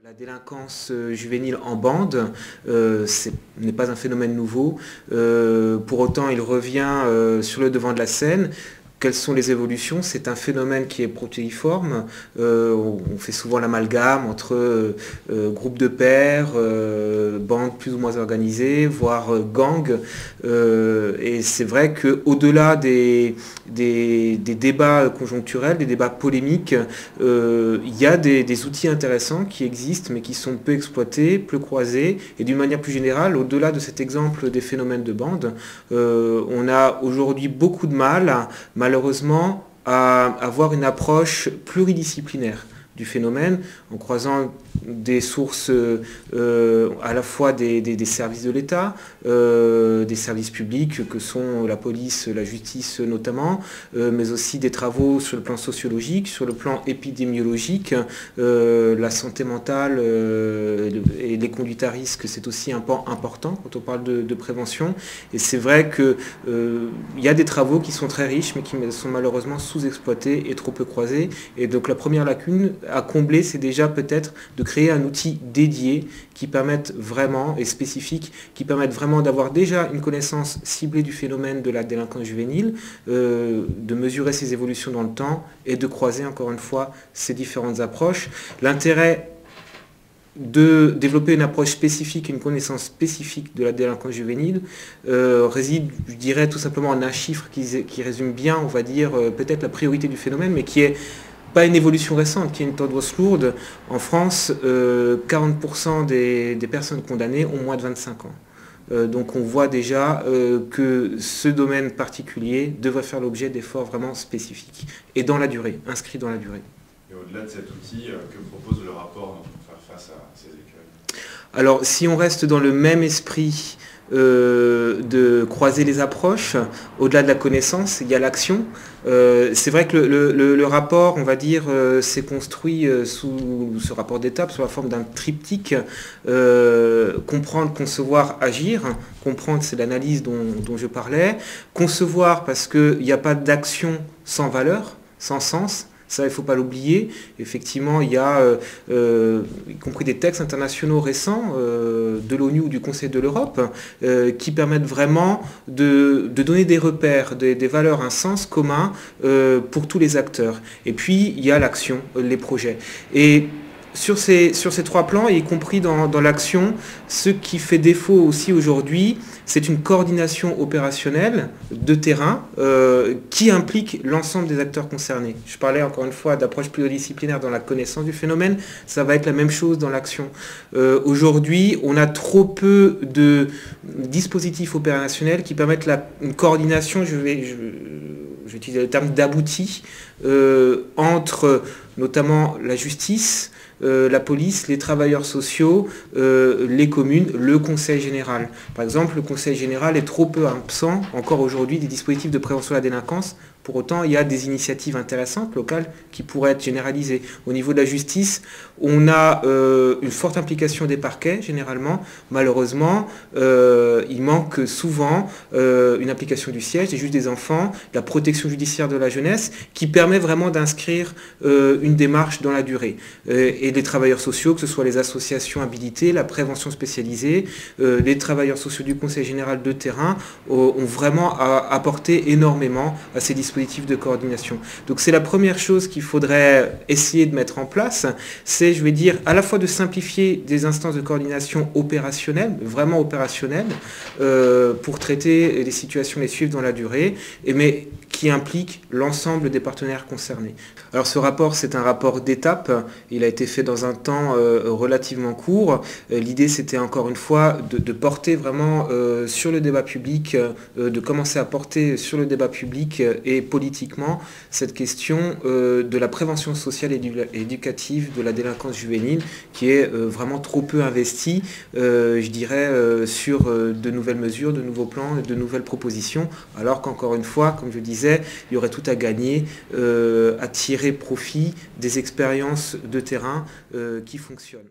La délinquance juvénile en bande n'est pas un phénomène nouveau. Pour autant, il revient sur le devant de la scène. Quelles sont les évolutions? C'est un phénomène qui est protéiforme. On fait souvent l'amalgame entre groupes de pairs, bandes plus ou moins organisées, voire gangs. Et c'est vrai qu'au-delà des débats conjoncturels, des débats polémiques, il y a des outils intéressants qui existent, mais qui sont peu exploités, peu croisés. Et d'une manière plus générale, au-delà de cet exemple des phénomènes de bande, on a aujourd'hui beaucoup de mal, malheureusement, à avoir une approche pluridisciplinaire du phénomène, en croisant des sources à la fois des services de l'État, des services publics que sont la police, la justice notamment, mais aussi des travaux sur le plan sociologique, sur le plan épidémiologique, la santé mentale et les conduites à risque, c'est aussi un pan important quand on parle de prévention. Et c'est vrai qu'il y a des travaux qui sont très riches, mais qui sont malheureusement sous-exploités et trop peu croisés. Et donc la première lacune à combler, c'est déjà peut-être de créer un outil dédié qui permette vraiment, et spécifique, qui permette vraiment d'avoir déjà une connaissance ciblée du phénomène de la délinquance juvénile, de mesurer ses évolutions dans le temps et de croiser encore une fois ces différentes approches. L'intérêt de développer une approche spécifique, une connaissance spécifique de la délinquance juvénile réside, je dirais, tout simplement en un chiffre qui résume bien, on va dire, peut-être la priorité du phénomène, mais qui est pas une évolution récente, qui est une tendance lourde. En France, 40% des personnes condamnées ont moins de 25 ans. Donc on voit déjà que ce domaine particulier devrait faire l'objet d'efforts vraiment spécifiques et dans la durée, inscrits dans la durée. Et au-delà de cet outil, que propose le rapport pour faire face à ces écueils? Alors si on reste dans le même esprit de croiser les approches, au-delà de la connaissance, il y a l'action. C'est vrai que le rapport, on va dire, s'est construit sous ce rapport d'étape, sous la forme d'un triptyque, comprendre, concevoir, agir. Comprendre, c'est l'analyse dont je parlais. Concevoir, parce qu'il n'y a pas d'action sans valeur, sans sens. Ça, il ne faut pas l'oublier. Effectivement, il y a, y compris des textes internationaux récents de l'ONU ou du Conseil de l'Europe qui permettent vraiment de donner des repères, des valeurs, un sens commun pour tous les acteurs. Et puis, il y a l'action, les projets. Et sur ces trois plans, y compris dans l'action, ce qui fait défaut aussi aujourd'hui, c'est une coordination opérationnelle de terrain qui implique l'ensemble des acteurs concernés. Je parlais encore une fois d'approche pluridisciplinaire dans la connaissance du phénomène, ça va être la même chose dans l'action. Aujourd'hui, on a trop peu de dispositifs opérationnels qui permettent une coordination, je vais utiliser le terme d'abouti, entre notamment la justice, la police, les travailleurs sociaux, les communes, le Conseil général. Par exemple, le Conseil général est trop peu absent encore aujourd'hui des dispositifs de prévention de la délinquance. Pour autant, il y a des initiatives intéressantes locales qui pourraient être généralisées. Au niveau de la justice, on a une forte implication des parquets, généralement. Malheureusement, il manque souvent une implication du siège, des juges des enfants, la protection judiciaire de la jeunesse, qui permet vraiment d'inscrire une démarche dans la durée. Et les travailleurs sociaux, que ce soit les associations habilitées, la prévention spécialisée, les travailleurs sociaux du Conseil général de terrain, ont vraiment apporté énormément à ces dispositifs de coordination. Donc c'est la première chose qu'il faudrait essayer de mettre en place, c'est, je vais dire, à la fois de simplifier des instances de coordination opérationnelles, vraiment opérationnelles, pour traiter les situations, les suivre dans la durée, mais qui implique l'ensemble des partenaires concernés. Alors ce rapport, c'est un rapport d'étape, il a été fait dans un temps relativement court. L'idée, c'était encore une fois de porter vraiment sur le débat public, de commencer à porter sur le débat public et politiquement cette question de la prévention sociale et éducative de la délinquance juvénile qui est vraiment trop peu investie, je dirais, sur de nouvelles mesures, de nouveaux plans, de nouvelles propositions, alors qu'encore une fois, comme je disais, il y aurait tout à gagner à tirer profit des expériences de terrain qui fonctionnent.